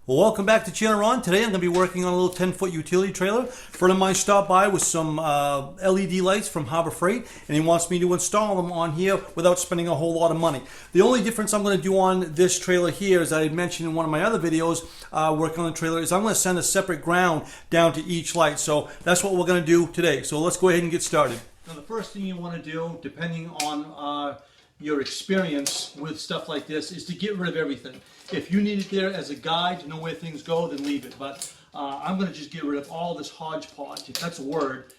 Well, welcome back to Channel Ron. Today I'm going to be working on a little 10-foot utility trailer. A friend of mine stopped by with some LED lights from Harbor Freight, and he wants me to install them on here without spending a whole lot of money. The only difference I'm going to do on this trailer here, as I had mentioned in one of my other videos working on the trailer, is I'm going to send a separate ground down to each light. So that's what we're going to do today. So let's go ahead and get started. Now the first thing you want to do, depending on your experience with stuff like this, is to get rid of everything. If you need it there as a guide to know where things go, then leave it. But I'm going to just get rid of all this hodgepodge, if that's a word,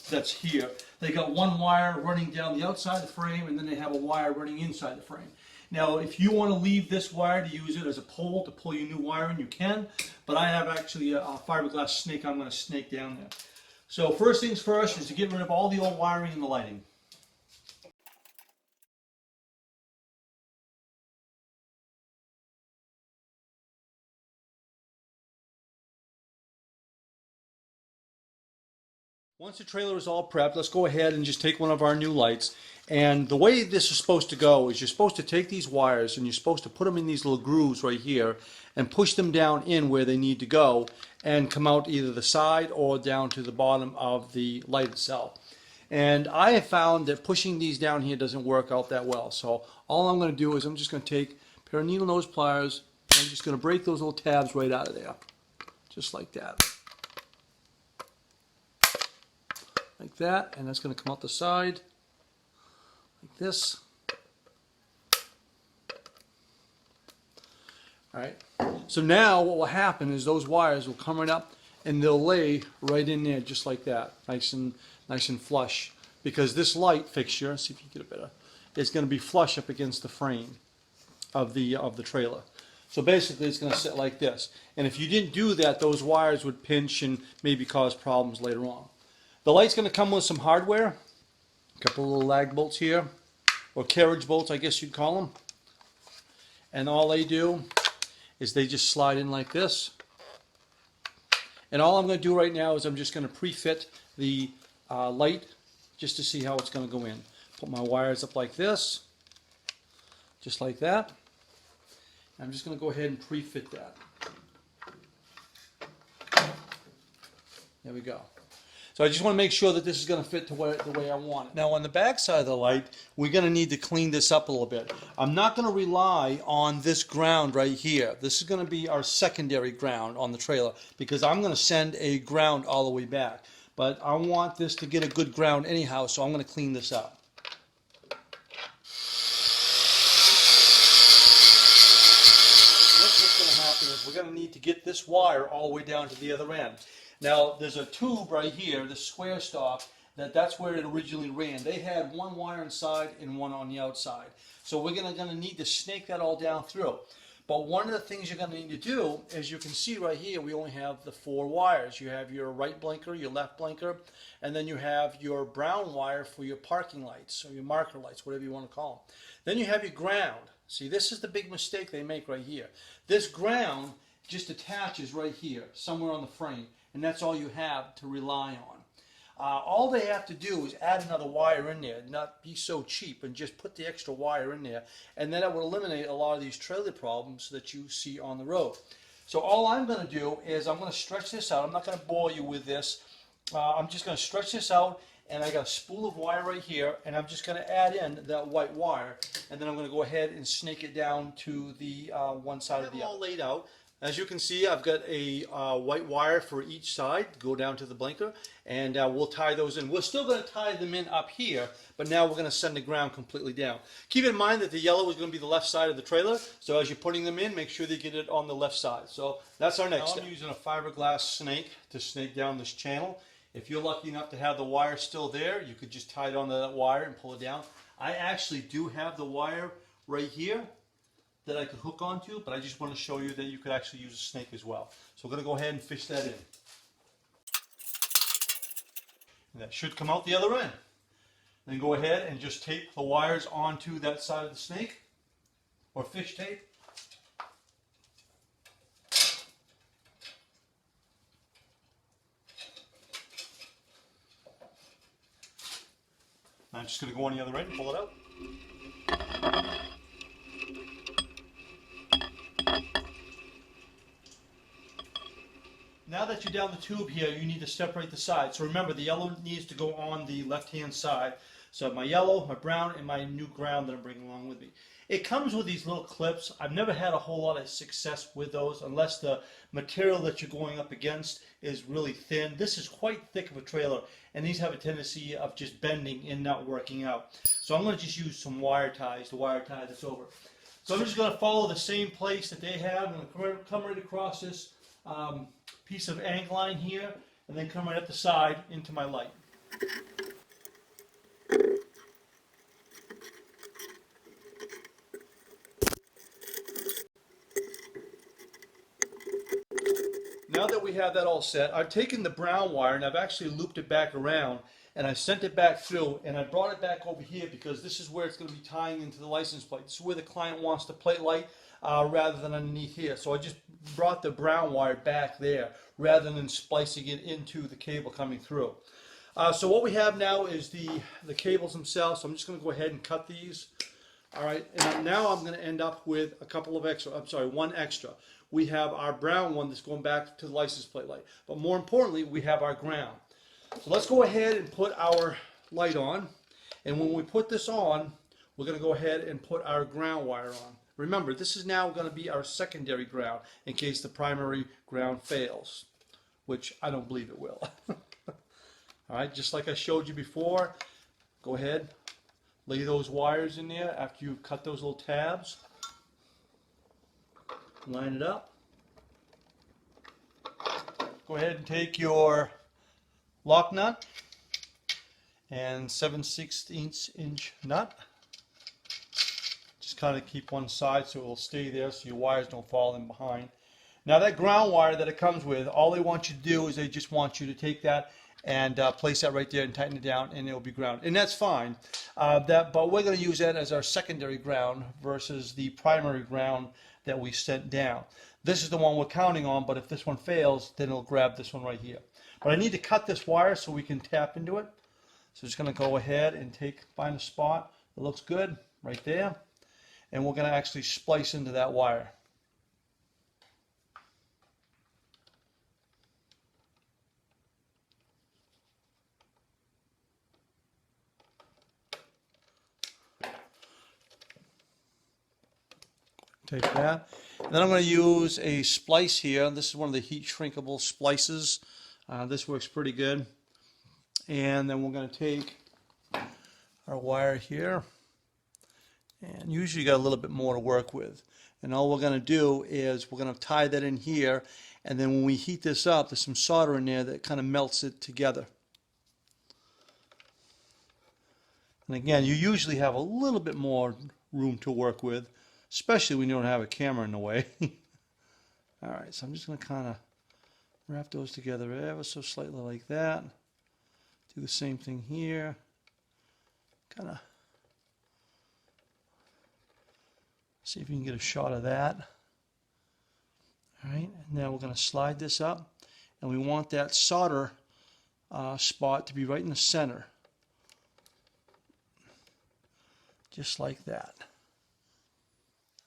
that's here. They got one wire running down the outside of the frame, and then they have a wire running inside the frame. Now, if you want to leave this wire to use it as a pole to pull your new wire in, you can. But I have actually a fiberglass snake I'm going to snake down there. So first things first is to get rid of all the old wiring in the lighting. Once the trailer is all prepped, let's go ahead and just take one of our new lights. And the way this is supposed to go is you're supposed to take these wires and you're supposed to put them in these little grooves right here and push them down in where they need to go and come out either the side or down to the bottom of the light itself. And I have found that pushing these down here doesn't work out that well. So all I'm going to do is I'm just going to take a pair of needle nose pliers and I'm just going to break those little tabs right out of there. Just like that. Like that, and that's going to come out the side like this. Alright, so now what will happen is those wires will come right up and they'll lay right in there just like that, nice and flush, because this light fixture, see if you get it better, is going to be flush up against the frame of the trailer. So basically it's going to sit like this, and if you didn't do that, those wires would pinch and maybe cause problems later on. The light's going to come with some hardware, a couple of little lag bolts here, or carriage bolts I guess you'd call them. And all they do is they just slide in like this. And all I'm going to do right now is I'm just going to pre-fit the light just to see how it's going to go in. Put my wires up like this, just like that. And I'm just going to go ahead and pre-fit that. There we go. So I just want to make sure that this is going to fit to the way I want it. Now on the back side of the light, we're going to need to clean this up a little bit. I'm not going to rely on this ground right here. This is going to be our secondary ground on the trailer because I'm going to send a ground all the way back. But I want this to get a good ground anyhow, so I'm going to clean this up. What's going to happen is we're going to need to get this wire all the way down to the other end. Now, there's a tube right here, the square stop, that's where it originally ran. They had one wire inside and one on the outside. So we're going to need to snake that all down through. But one of the things you're going to need to do, as you can see right here, we only have the 4 wires. You have your right blinker, your left blinker, and then you have your brown wire for your parking lights, or your marker lights, whatever you want to call them. Then you have your ground. See, this is the big mistake they make right here. This ground just attaches right here, somewhere on the frame. And that's all you have to rely on. All they have to do is add another wire in there, not be so cheap, and just put the extra wire in there, and then it will eliminate a lot of these trailer problems that you see on the road. So all I'm going to do is I'm going to stretch this out. I'm not going to bore you with this. I'm just going to stretch this out, and I got a spool of wire right here, and I'm just going to add in that white wire, and then I'm going to go ahead and snake it down to the one side of the other. All laid out. As you can see, I've got a white wire for each side, go down to the blinker, and we'll tie those in. We're still going to tie them in up here, but now we're going to send the ground completely down. Keep in mind that the yellow is going to be the left side of the trailer, so as you're putting them in, make sure they get it on the left side. So that's our next step. I'm using a fiberglass snake to snake down this channel. If you're lucky enough to have the wire still there, you could just tie it onto that wire and pull it down. I actually do have the wire right here that I could hook onto, but I just want to show you that you could actually use a snake as well. So we're going to go ahead and fish that in. And that should come out the other end. Then go ahead and just tape the wires onto that side of the snake, or fish tape. I'm just going to go on the other end and pull it out. Now that you're down the tube here, you need to separate the sides. So remember, the yellow needs to go on the left-hand side. So my yellow, my brown, and my new ground that I'm bringing along with me. It comes with these little clips. I've never had a whole lot of success with those unless the material that you're going up against is really thin. This is quite thick of a trailer, and these have a tendency of just bending and not working out. So I'm going to just use some wire ties to wire tie this over. So I'm just going to follow the same place that they have. I'm going to come right across this piece of angle line here, and then come right up the side into my light. Now that we have that all set, I've taken the brown wire and I've actually looped it back around, and I sent it back through, and I brought it back over here because this is where it's going to be tying into the license plate. This is where the client wants the plate light rather than underneath here. So I just brought the brown wire back there rather than splicing it into the cable coming through. So what we have now is the cables themselves. So I'm just going to go ahead and cut these. All right, and now I'm going to end up with a couple of extra, one extra. We have our brown one that's going back to the license plate light. But more importantly, we have our ground. So let's go ahead and put our light on. And when we put this on, we're going to go ahead and put our ground wire on. Remember, this is now going to be our secondary ground in case the primary ground fails, which I don't believe it will. All right, just like I showed you before, go ahead, lay those wires in there after you've cut those little tabs. Line it up. Go ahead and take your lock nut and 7/16 inch nut. Just kind of keep one side so it will stay there so your wires don't fall in behind. Now that ground wire that it comes with, all they want you to do is they just want you to take that and place that right there and tighten it down, and it will be ground. And that's fine. But we're going to use that as our secondary ground versus the primary ground that we sent down. This is the one we're counting on, but if this one fails, then it'll grab this one right here. But I need to cut this wire so we can tap into it. So just going to go ahead and find a spot that looks good right there. And we're going to actually splice into that wire. Take that. And then I'm going to use a splice here. This is one of the heat shrinkable splices. This works pretty good. And then we're going to take our wire here. And usually you got a little bit more to work with. And all we're going to do is we're going to tie that in here. And then when we heat this up, there's some solder in there that kind of melts it together. And again, you usually have a little bit more room to work with, especially when you don't have a camera in the way. All right, so I'm just going to kind of wrap those together ever so slightly like that. Do the same thing here. Kind of see if you can get a shot of that. All right, and now we're going to slide this up, and we want that solder spot to be right in the center. Just like that.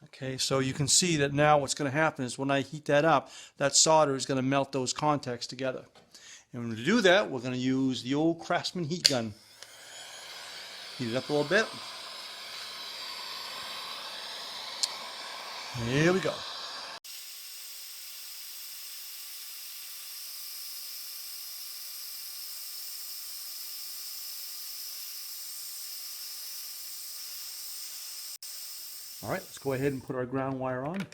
Okay, so you can see that now what's going to happen is when I heat that up, that solder is going to melt those contacts together. And to do that, we're going to use the old Craftsman heat gun. Heat it up a little bit. Here we go. All right, let's go ahead and put our ground wire on.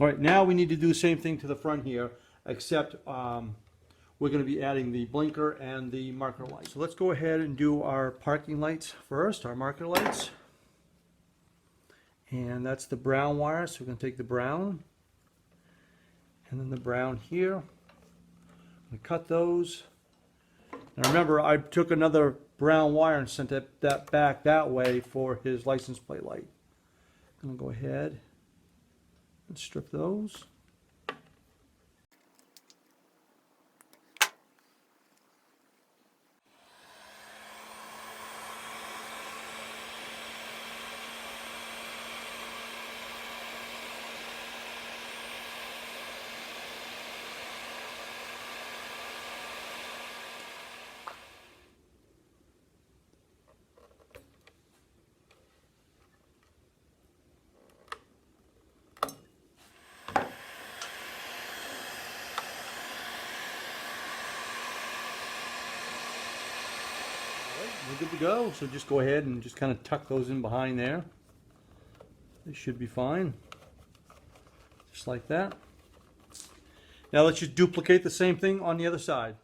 All right, now we need to do the same thing to the front here, except we're going to be adding the blinker and the marker light. So let's go ahead and do our parking lights first, our marker lights. And that's the brown wire, so we're going to take the brown and then the brown here. I'm going to cut those. Now remember, I took another brown wire and sent that back that way for his license plate light. I'm going to go ahead and strip those. good to go. So just go ahead and just kind of tuck those in behind there. They should be fine. Just like that. Now let's just duplicate the same thing on the other side.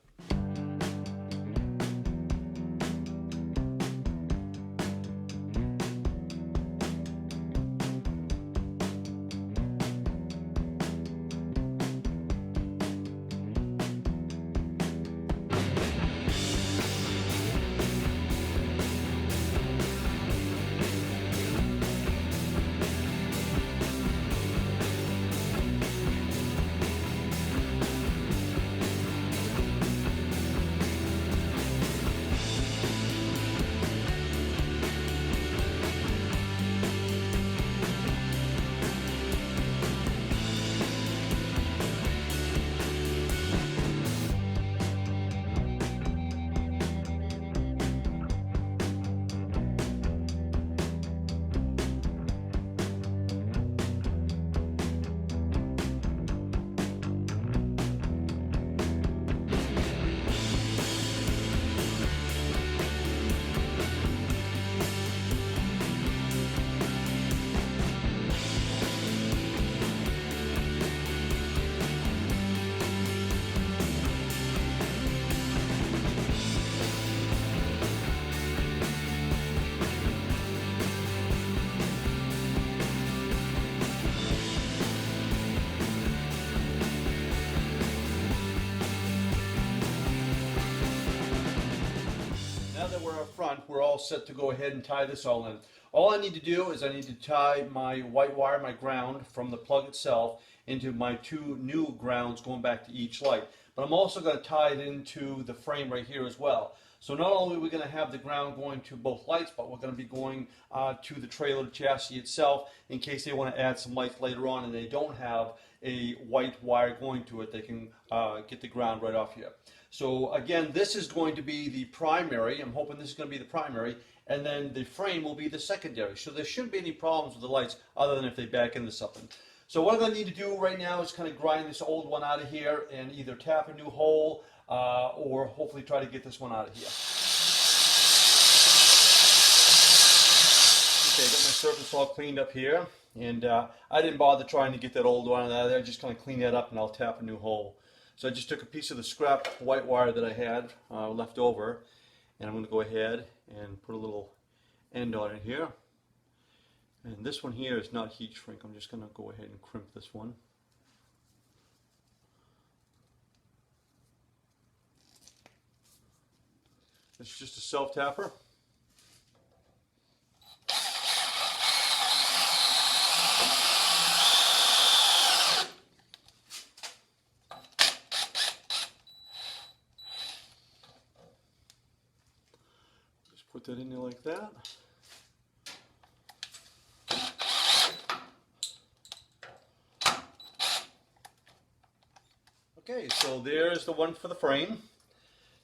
Now that we're up front, we're all set to go ahead and tie this all in. All I need to do is I need to tie my white wire, my ground, from the plug itself into my two new grounds going back to each light. But I'm also going to tie it into the frame right here as well. So not only are we going to have the ground going to both lights, but we're going to be going to the trailer chassis itself in case they want to add some lights later on and they don't have a white wire going to it. They can get the ground right off here. So again, this is going to be the primary. I'm hoping this is going to be the primary, and then the frame will be the secondary. So there shouldn't be any problems with the lights other than if they back into something. So what I'm going to need to do right now is kind of grind this old one out of here and either tap a new hole or hopefully try to get this one out of here. Okay, I got my surface all cleaned up here, and I didn't bother trying to get that old one out of there. I just kind of clean that up and I'll tap a new hole. So I just took a piece of the scrap white wire that I had left over, and I'm going to go ahead and put a little end on it here. And this one here is not heat shrink. I'm just going to go ahead and crimp this one. It's just a self-tapper. Put that in there like that. Okay, so there's the one for the frame.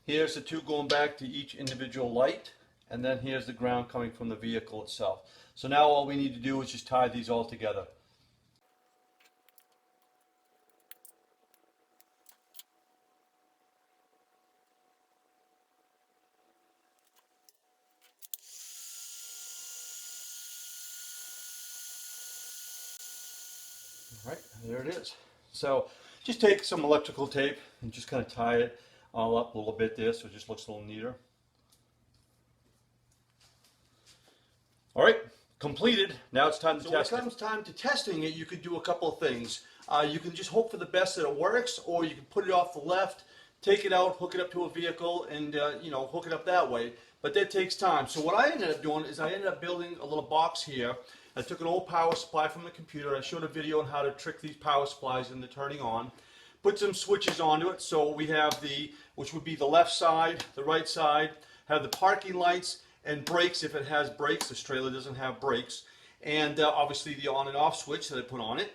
Here's the two going back to each individual light, and then here's the ground coming from the vehicle itself. So now all we need to do is just tie these all together. All right, there it is. So just take some electrical tape and just kind of tie it all up a little bit there so it just looks a little neater. All right, completed. Now it's time to test it. When it comes time to testing it, you could do a couple of things. You can just hope for the best that it works, or you can put it off the left, take it out, hook it up to a vehicle, and hook it up that way. But that takes time. So what I ended up doing is I ended up building a little box here. I took an old power supply from the computer. I showed a video on how to trick these power supplies into turning on. Put some switches onto it. So we have which would be the left side, the right side, have the parking lights, and brakes if it has brakes. This trailer doesn't have brakes. And obviously the on and off switch that I put on it.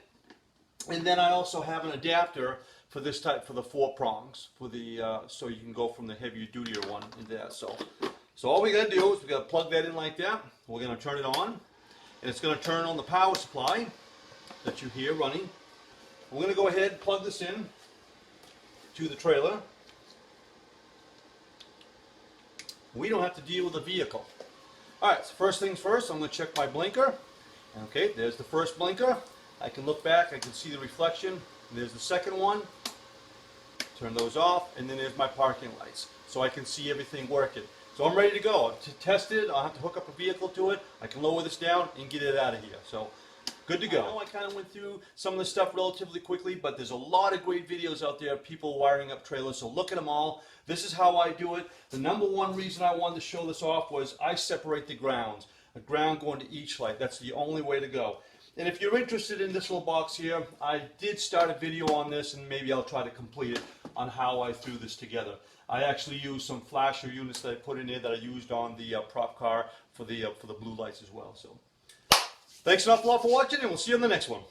And then I also have an adapter for this type, for the 4 prongs, for the so you can go from the heavier duty one into that. So all we got to do is we got to plug that in like that. We're going to turn it on, and it's going to turn on the power supply that you hear running. We're going to go ahead and plug this in to the trailer. We don't have to deal with the vehicle. All right, so first things first, I'm going to check my blinker. Okay, there's the first blinker. I can look back, I can see the reflection. There's the second one. Turn those off, and then there's my parking lights. So I can see everything working. So I'm ready to go. To test it, I'll have to hook up a vehicle to it. I can lower this down and get it out of here. So good to go. I know I kind of went through some of this stuff relatively quickly, but there's a lot of great videos out there of people wiring up trailers, so look at them all. This is how I do it. The number one reason I wanted to show this off was I separate the grounds. A ground going to each light. That's the only way to go. And if you're interested in this little box here, I did start a video on this, and maybe I'll try to complete it on how I threw this together. I actually used some flasher units that I put in there that I used on the prop car for the blue lights as well. So, thanks an awful lot for watching, and we'll see you on the next one.